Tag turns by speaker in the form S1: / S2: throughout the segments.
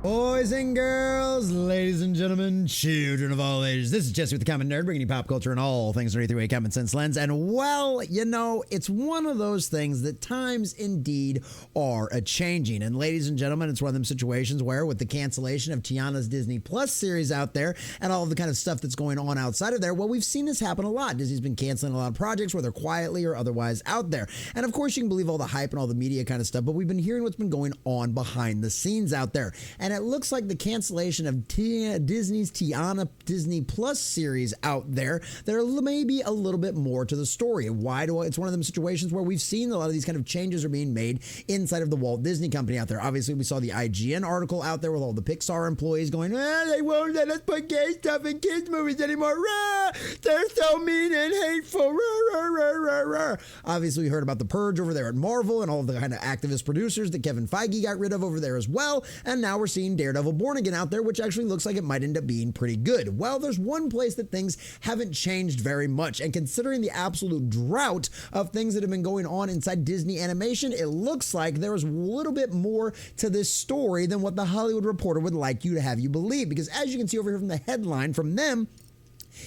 S1: Boys and girls, ladies and gentlemen, children of all ages, this is Jesse with the Common Nerd, bringing you pop culture and all things underneath the common sense lens. And well, you know, it's one of those things that times indeed are a-changing. And ladies and gentlemen, it's one of them situations where with the cancellation of Tiana's Disney Plus series out there and all of the kind of stuff that's going on outside of there, well, we've seen this happen a lot. Disney's been canceling a lot of projects, whether quietly or otherwise out there. And of course, you can believe all the hype and all the media kind of stuff, but we've been hearing what's been going on behind the scenes out there. And it looks like the cancellation of Disney's Tiana Disney Plus series out there, there may be a little bit more to the story. Why do it's one of them situations where we've seen a lot of these kind of changes are being made inside of the Walt Disney Company out there. Obviously, we saw the IGN article out there with all the Pixar employees going, they won't let us put gay stuff in kids' movies anymore. Rah! They're so mean and hateful. Rah, rah, rah, rah, rah. Obviously, we heard about the Purge over there at Marvel and all of the kind of activist producers that Kevin Feige got rid of over there as well. And now we're seeing Daredevil Born Again out there, which actually looks like it might end up being pretty good. Well, there's one place that things haven't changed very much, and considering the absolute drought of things that have been going on inside Disney animation, it looks like there is a little bit more to this story than what the Hollywood Reporter would like you to have you believe, because as you can see over here from the headline from them,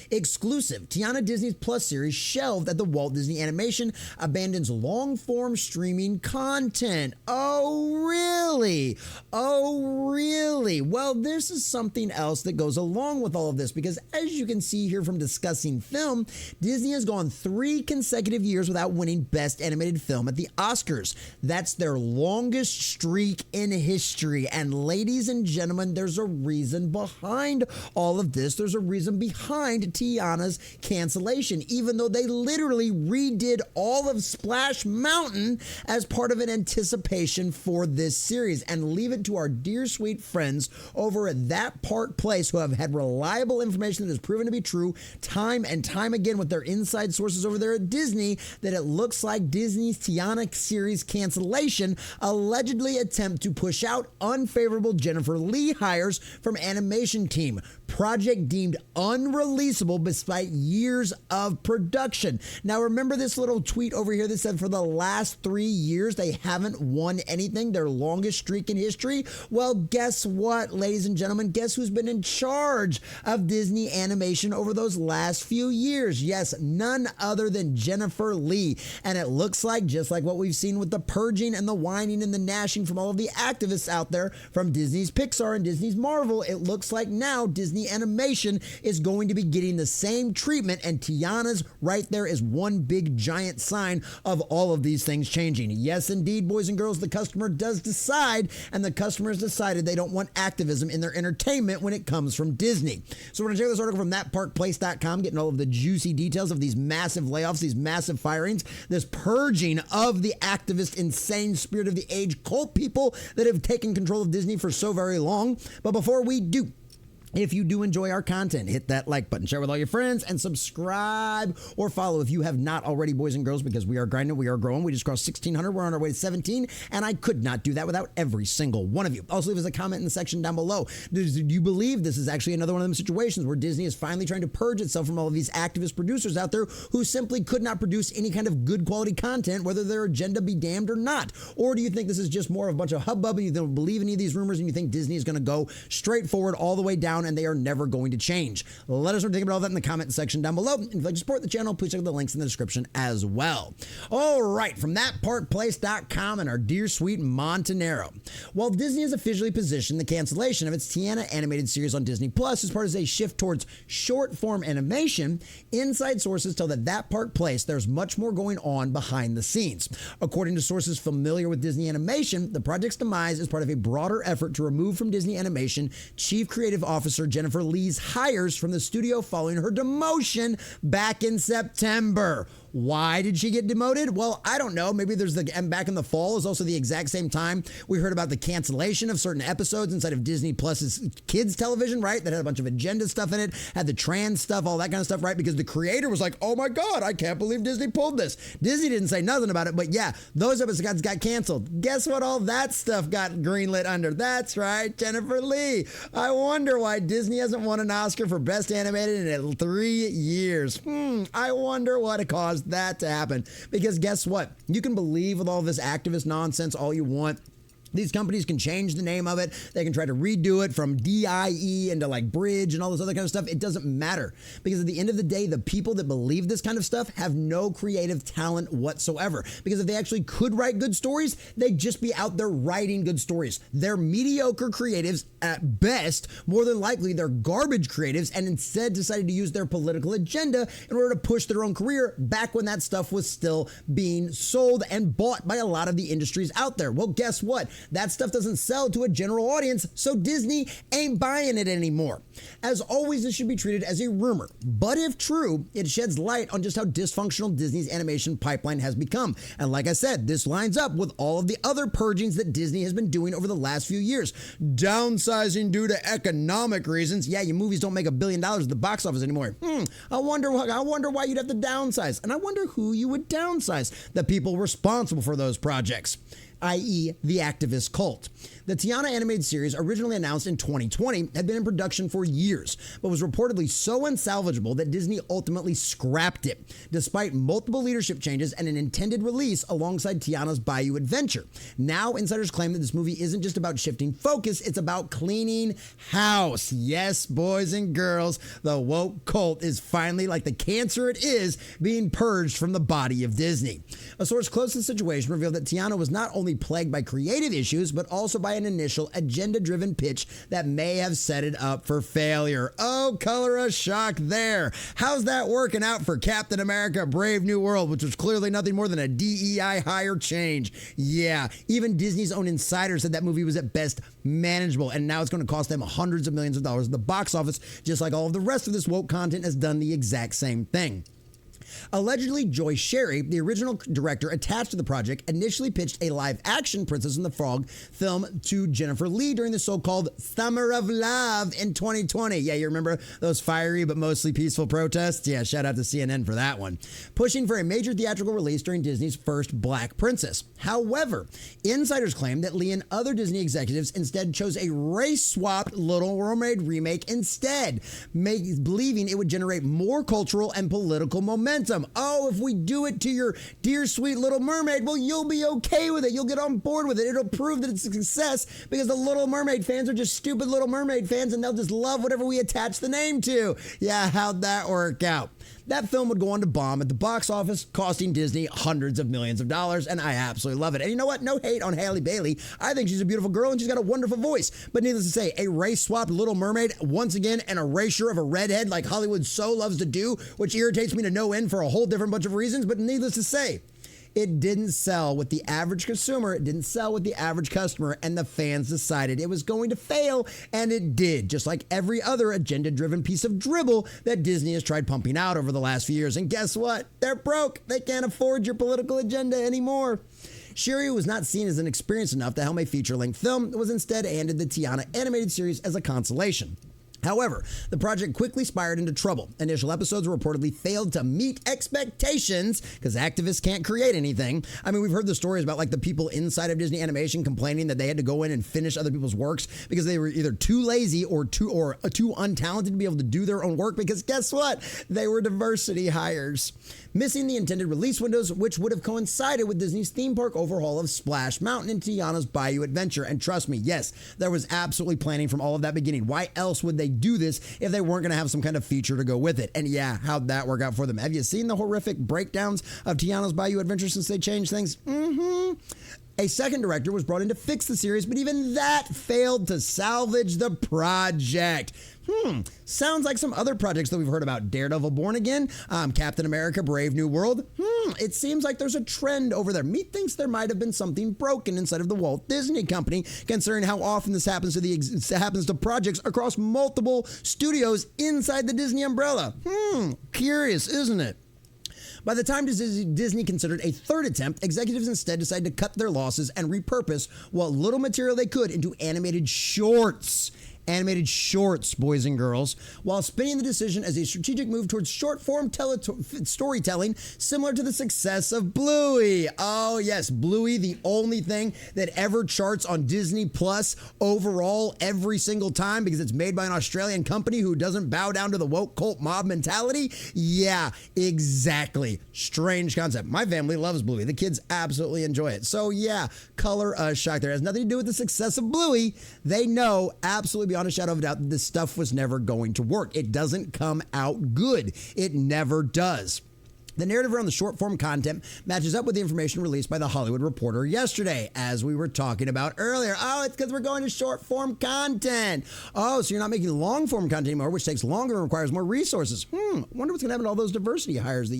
S1: exclusive Tiana Disney Plus series shelved at the Walt Disney Animation abandons long-form streaming content. Oh, really? Oh, really? Well, this is something else that goes along with all of this, because as you can see here from discussing film, Disney has gone 3 consecutive years without winning Best Animated Film at the Oscars. That's their longest streak in history. And ladies and gentlemen, there's a reason behind all of this. There's a reason behind Tiana's cancellation, even though they literally redid all of Splash Mountain as part of an anticipation for this series. And leave it to our dear sweet friends over at That Park Place, who have had reliable information that has proven to be true time and time again with their inside sources over there at Disney, that it looks like Disney's Tiana series cancellation allegedly attempt to push out unfavorable Jennifer Lee hires from animation team. Project deemed unreleasable despite years of production. Now, remember this little tweet over here that said for the last 3 years they haven't won anything, their longest streak in history? Well, guess what, ladies and gentlemen? Guess who's been in charge of Disney animation over those last few years? Yes, none other than Jennifer Lee. And it looks like, just like what we've seen with the purging and the whining and the gnashing from all of the activists out there from Disney's Pixar and Disney's Marvel, it looks like now Disney Animation is going to be getting the same treatment, and Tiana's right there is one big giant sign of all of these things changing. Yes, indeed, boys and girls, the customer does decide, and the customer has decided they don't want activism in their entertainment when it comes from Disney. So we're going to check this article from thatparkplace.com, getting all of the juicy details of these massive layoffs, these massive firings, this purging of the activist, insane spirit of the age cult people that have taken control of Disney for so very long. But before we do, if you do enjoy our content, hit that like button, share with all your friends, and subscribe or follow if you have not already, boys and girls, because we are grinding, we are growing. We just crossed 1,600. We're on our way to 17, and I could not do that without every single one of you. Also, leave us a comment in the section down below. Do you believe this is actually another one of them situations where Disney is finally trying to purge itself from all of these activist producers out there who simply could not produce any kind of good quality content, whether their agenda be damned or not? Or do you think this is just more of a bunch of hubbub and you don't believe any of these rumors and you think Disney is going to go straight forward all the way down and they are never going to change? Let us know what you think about all that in the comment section down below. And if you'd like to support the channel, please check out the links in the description as well. All right, from thatparkplace.com and our dear sweet Montanero. While Disney has officially positioned the cancellation of its Tiana animated series on Disney Plus as part of a shift towards short form animation, inside sources tell that Park Place there's much more going on behind the scenes. According to sources familiar with Disney animation, the project's demise is part of a broader effort to remove from Disney Animation Chief Creative Officer Jennifer Lee's hires from the studio following her demotion back in September. Why did she get demoted? Well, I don't know. Maybe there's and back in the fall is also the exact same time we heard about the cancellation of certain episodes inside of Disney Plus's kids television, right? That had a bunch of agenda stuff in it, had the trans stuff, all that kind of stuff, right? Because the creator was like, oh my God, I can't believe Disney pulled this. Disney didn't say nothing about it, but yeah, those episodes got canceled. Guess what all that stuff got greenlit under? That's right, Jennifer Lee. I wonder why Disney hasn't won an Oscar for Best Animated in 3 years. I wonder what caused that to happen. Because guess what? You can believe with all this activist nonsense all you want. These companies can change the name of it. They can try to redo it from DIE into like Bridge and all this other kind of stuff. It doesn't matter, because at the end of the day, the people that believe this kind of stuff have no creative talent whatsoever. Because if they actually could write good stories, they'd just be out there writing good stories. They're mediocre creatives at best. More than likely, they're garbage creatives, and instead decided to use their political agenda in order to push their own career back when that stuff was still being sold and bought by a lot of the industries out there. Well, guess what? That stuff doesn't sell to a general audience, so Disney ain't buying it anymore. As always, this should be treated as a rumor, but if true, it sheds light on just how dysfunctional Disney's animation pipeline has become. And like I said, this lines up with all of the other purgings that Disney has been doing over the last few years. Downsizing due to economic reasons. Yeah, your movies don't make $1 billion at the box office anymore. I wonder why you'd have to downsize. And I wonder who you would downsize. The people responsible for those projects, i.e. the activist cult. The Tiana animated series, originally announced in 2020, had been in production for years, but was reportedly so unsalvageable that Disney ultimately scrapped it, despite multiple leadership changes and an intended release alongside Tiana's Bayou Adventure. Now, insiders claim that this movie isn't just about shifting focus, it's about cleaning house. Yes, boys and girls, the woke cult is finally, like the cancer it is, being purged from the body of Disney. A source close to the situation revealed that Tiana was not only plagued by creative issues, but also by an initial agenda-driven pitch that may have set it up for failure. Oh, color of shock there. How's that working out for Captain America: Brave New World, which was clearly nothing more than a DEI hire change? Yeah, even Disney's own insiders said that movie was at best manageable, and now it's going to cost them hundreds of millions of dollars at the box office, just like all of the rest of this woke content has done the exact same thing. Allegedly, Joy Sherry, the original director attached to the project, initially pitched a live-action Princess and the Frog film to Jennifer Lee during the so-called Summer of Love in 2020. Yeah, you remember those fiery but mostly peaceful protests? Yeah, shout out to CNN for that one. Pushing for a major theatrical release during Disney's first Black Princess. However, insiders claim that Lee and other Disney executives instead chose a race-swapped Little Mermaid remake instead, believing it would generate more cultural and political momentum. Oh, if we do it to your dear sweet Little Mermaid, well, you'll be okay with it. You'll get on board with it. It'll prove that it's a success because the Little Mermaid fans are just stupid Little Mermaid fans, and they'll just love whatever we attach the name to. Yeah, how'd that work out? That film would go on to bomb at the box office, costing Disney hundreds of millions of dollars, and I absolutely love it. And you know what? No hate on Halle Bailey. I think she's a beautiful girl, and she's got a wonderful voice. But needless to say, a race-swapped Little Mermaid, once again, an erasure of a redhead like Hollywood so loves to do, which irritates me to no end for a whole different bunch of reasons, but needless to say, it didn't sell with the average consumer. It didn't sell with the average customer, and the fans decided it was going to fail, and it did, just like every other agenda-driven piece of dribble that Disney has tried pumping out over the last few years. And guess what? They're broke. They can't afford your political agenda anymore. Sherry was not seen as an experienced enough to helm a feature-length film. It was instead handed the Tiana animated series as a consolation. However, the project quickly spiraled into trouble. Initial episodes reportedly failed to meet expectations because activists can't create anything. I mean, we've heard the stories about like the people inside of Disney Animation complaining that they had to go in and finish other people's works because they were either too lazy or too untalented to be able to do their own work, because guess what? They were diversity hires. Missing the intended release windows, which would have coincided with Disney's theme park overhaul of Splash Mountain and Tiana's Bayou Adventure. And trust me, yes, there was absolutely planning from all of that beginning. Why else would they do this if they weren't going to have some kind of feature to go with it? And yeah, how'd that work out for them? Have you seen the horrific breakdowns of Tiana's Bayou Adventure since they changed things? A second director was brought in to fix the series, but even that failed to salvage the project. Sounds like some other projects that we've heard about. Daredevil Born Again, Captain America Brave New World. It seems like there's a trend over there. Me thinks there might have been something broken inside of the Walt Disney Company, considering how often this happens to projects across multiple studios inside the Disney umbrella. Curious, isn't it? By the time Disney considered a third attempt, executives instead decided to cut their losses and repurpose what little material they could into animated shorts. animated shorts, boys and girls, while spinning the decision as a strategic move towards short-form storytelling similar to the success of Bluey. Oh yes, Bluey, the only thing that ever charts on Disney Plus overall every single time because it's made by an Australian company who doesn't bow down to the woke cult mob mentality. Yeah, exactly. Strange concept. My family loves Bluey. The kids absolutely enjoy it. So yeah, color shock there. It has nothing to do with the success of Bluey. They know absolutely beyond a shadow of a doubt that this stuff was never going to work. It doesn't come out good. It never does. The narrative around the short-form content matches up with the information released by The Hollywood Reporter yesterday, as we were talking about earlier. Oh, it's because we're going to short-form content. Oh, so you're not making long-form content anymore, which takes longer and requires more resources. Wonder what's going to happen to all those diversity hires that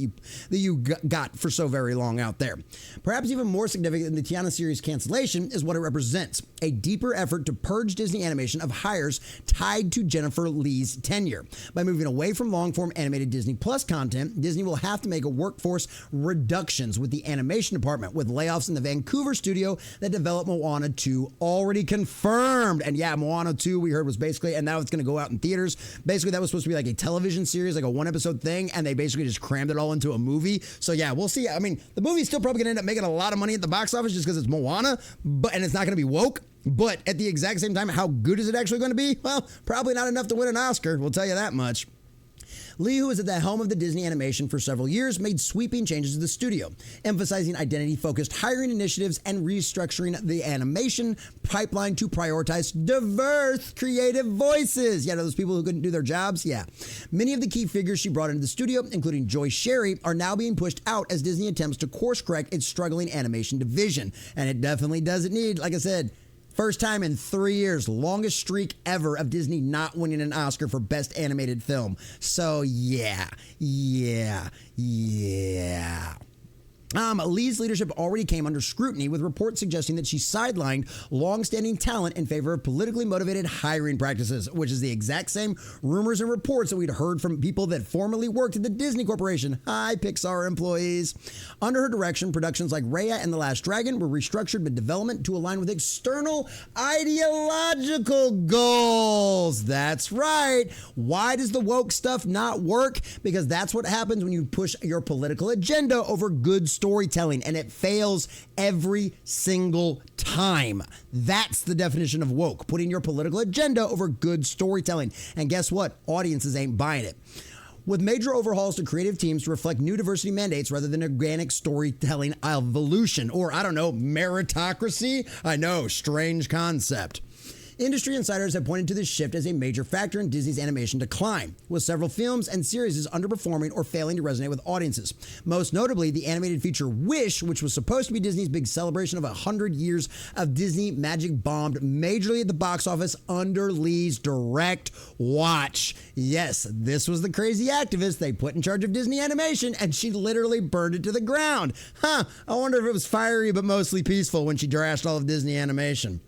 S1: you got for so very long out there. Perhaps even more significant than the Tiana series cancellation is what it represents, a deeper effort to purge Disney animation of hires tied to Jennifer Lee's tenure. By moving away from long-form animated Disney Plus content, Disney will have to make workforce reductions with the animation department, with layoffs in the Vancouver studio that developed Moana 2 already confirmed. And yeah, Moana 2 we heard was basically, and now it's going to go out in theaters. Basically, that was supposed to be like a television series, like a one-episode thing, and they basically just crammed it all into a movie. So yeah, we'll see. I mean, the movie's still probably going to end up making a lot of money at the box office just because it's Moana, and it's not going to be woke. But at the exact same time, how good is it actually going to be? Well, probably not enough to win an Oscar. We'll tell you that much. Lee, who was at the helm of the Disney animation for several years, made sweeping changes to the studio, emphasizing identity-focused hiring initiatives and restructuring the animation pipeline to prioritize diverse creative voices. Yeah, those people who couldn't do their jobs? Yeah. Many of the key figures she brought into the studio, including Joy Sherry, are now being pushed out as Disney attempts to course-correct its struggling animation division. And it definitely doesn't need, like I said, first time in 3 years, longest streak ever of Disney not winning an Oscar for Best Animated Film. So yeah. Lee's leadership already came under scrutiny, with reports suggesting that she sidelined long-standing talent in favor of politically motivated hiring practices, which is the exact same rumors and reports that we'd heard from people that formerly worked at the Disney Corporation. Hi, Pixar employees. Under her direction, productions like Raya and The Last Dragon were restructured mid-development to align with external ideological goals. That's right. Why does the woke stuff not work? Because that's what happens when you push your political agenda over good storytelling, and it fails every single time. That's the definition of woke, putting your political agenda over good storytelling. And guess what? Audiences ain't buying it. With major overhauls to creative teams to reflect new diversity mandates rather than organic storytelling evolution, or I don't know, meritocracy? I know, strange concept. Industry insiders have pointed to this shift as a major factor in Disney's animation decline, with several films and series underperforming or failing to resonate with audiences. Most notably, the animated feature Wish, which was supposed to be Disney's big celebration of 100 years of Disney magic, bombed majorly at the box office under Lee's direct watch. Yes, this was the crazy activist they put in charge of Disney animation, and she literally burned it to the ground. I wonder if it was fiery but mostly peaceful when she trashed all of Disney animation.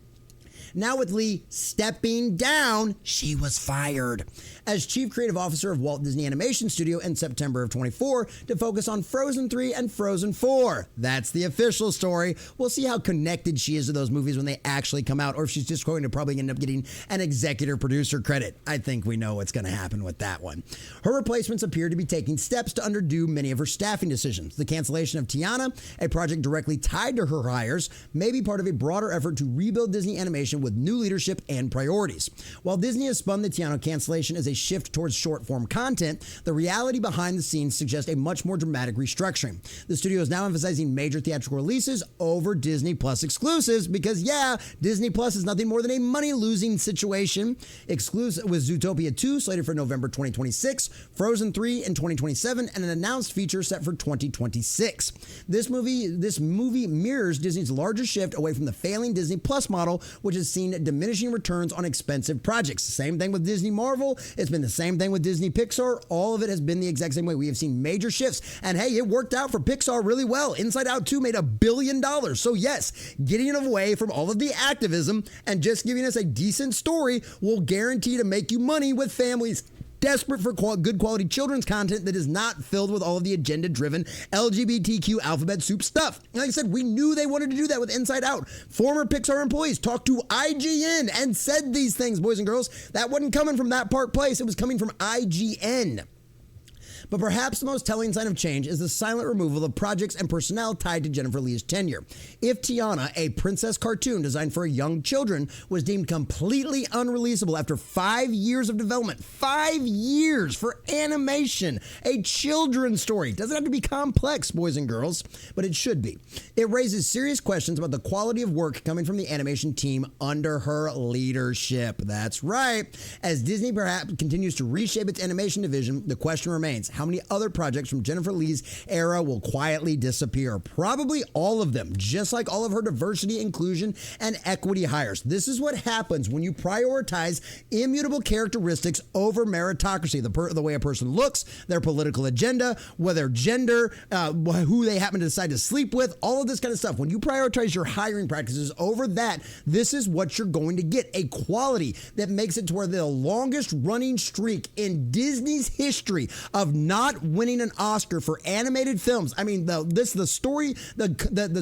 S1: Now with Lee stepping down, she was fired as Chief Creative Officer of Walt Disney Animation Studio in September of 24 to focus on Frozen 3 and Frozen 4. That's the official story. We'll see how connected she is to those movies when they actually come out, or if she's just going to probably end up getting an executive producer credit. I think we know what's going to happen with that one. Her replacements appear to be taking steps to undo many of her staffing decisions. The cancellation of Tiana, a project directly tied to her hires, may be part of a broader effort to rebuild Disney Animation with new leadership and priorities. While Disney has spun the Tiana cancellation as a shift towards short-form content, the reality behind the scenes suggests a much more dramatic restructuring. The studio is now emphasizing major theatrical releases over Disney Plus exclusives because, yeah, Disney Plus is nothing more than a money-losing situation. Exclusive with Zootopia 2 slated for November 2026, Frozen 3 in 2027, and an announced feature set for 2026. This movie mirrors Disney's larger shift away from the failing Disney Plus model, which has seen diminishing returns on expensive projects. Same thing with Disney Marvel. It's been the same thing with Disney Pixar. All of it has been the exact same way. We have seen major shifts. And hey, it worked out for Pixar really well. Inside Out 2 made $1 billion. So yes, getting away from all of the activism and just giving us a decent story will guarantee to make you money with families desperate for good quality children's content that is not filled with all of the agenda-driven LGBTQ alphabet soup stuff. Like I said, we knew they wanted to do that with Inside Out. Former Pixar employees talked to IGN and said these things, boys and girls. That wasn't coming from that Park Place. It was coming from IGN. But perhaps the most telling sign of change is the silent removal of projects and personnel tied to Jennifer Lee's tenure. If Tiana, a princess cartoon designed for young children, was deemed completely unreleasable after 5 years of development, 5 years for animation, a children's story. Doesn't have to be complex, boys and girls, but it should be. It raises serious questions about the quality of work coming from the animation team under her leadership. That's right. As Disney perhaps continues to reshape its animation division, the question remains, how many other projects from Jennifer Lee's era will quietly disappear? Probably all of them, just like all of her diversity, inclusion, and equity hires. This is what happens when you prioritize immutable characteristics over meritocracy. The way a person looks, their political agenda, whether gender, who they happen to decide to sleep with, all of this kind of stuff. When you prioritize your hiring practices over that, this is what you're going to get. A quality that makes it to where the longest running streak in Disney's history of not winning an Oscar for animated films. I mean, the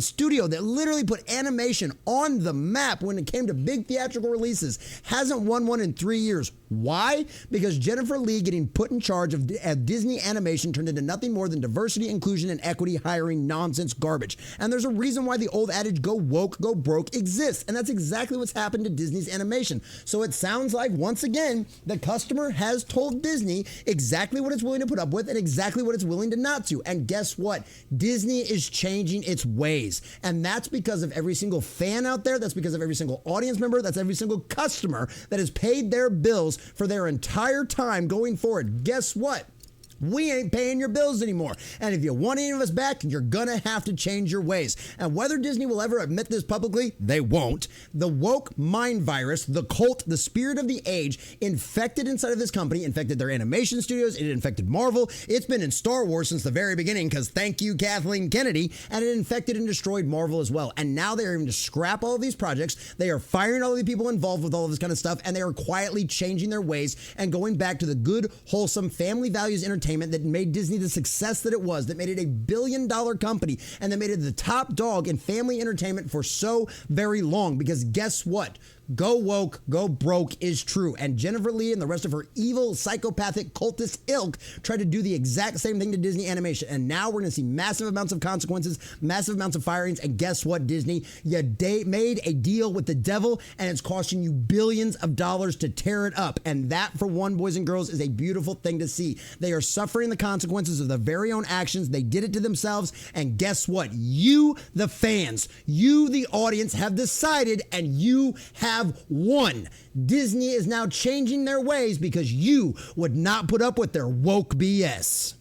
S1: studio that literally put animation on the map when it came to big theatrical releases hasn't won one in 3 years. Why? Because Jennifer Lee getting put in charge of Disney animation turned into nothing more than diversity, inclusion, and equity hiring nonsense garbage. And there's a reason why the old adage, go woke, go broke, exists. And that's exactly what's happened to Disney's animation. So it sounds like, once again, the customer has told Disney exactly what it's willing to put up with and exactly what it's willing to not to. And guess what? Disney is changing its ways. And that's because of every single fan out there. That's because of every single audience member. That's every single customer that has paid their bills for their entire time going forward. Guess what? We ain't paying your bills anymore. And if you want any of us back, you're going to have to change your ways. And whether Disney will ever admit this publicly, they won't. The woke mind virus, the cult, the spirit of the age, infected inside of this company, infected their animation studios, it infected Marvel. It's been in Star Wars since the very beginning, because thank you, Kathleen Kennedy. And it infected and destroyed Marvel as well. And now they are even to scrap all of these projects. They are firing all of the people involved with all of this kind of stuff. And they are quietly changing their ways and going back to the good, wholesome, family values entertainment that made Disney the success that it was, that made it a billion-dollar company, and that made it the top dog in family entertainment for so very long. Because guess what? Go woke, go broke is true. And Jennifer Lee and the rest of her evil, psychopathic, cultist ilk tried to do the exact same thing to Disney animation. And now we're going to see massive amounts of consequences, massive amounts of firings. And guess what, Disney? You made a deal with the devil, and it's costing you billions of dollars to tear it up. And that, for one, boys and girls, is a beautiful thing to see. They are suffering the consequences of their very own actions. They did it to themselves. And guess what? You, the fans, you, the audience, have decided, and you have won. Disney is now changing their ways because you would not put up with their woke BS.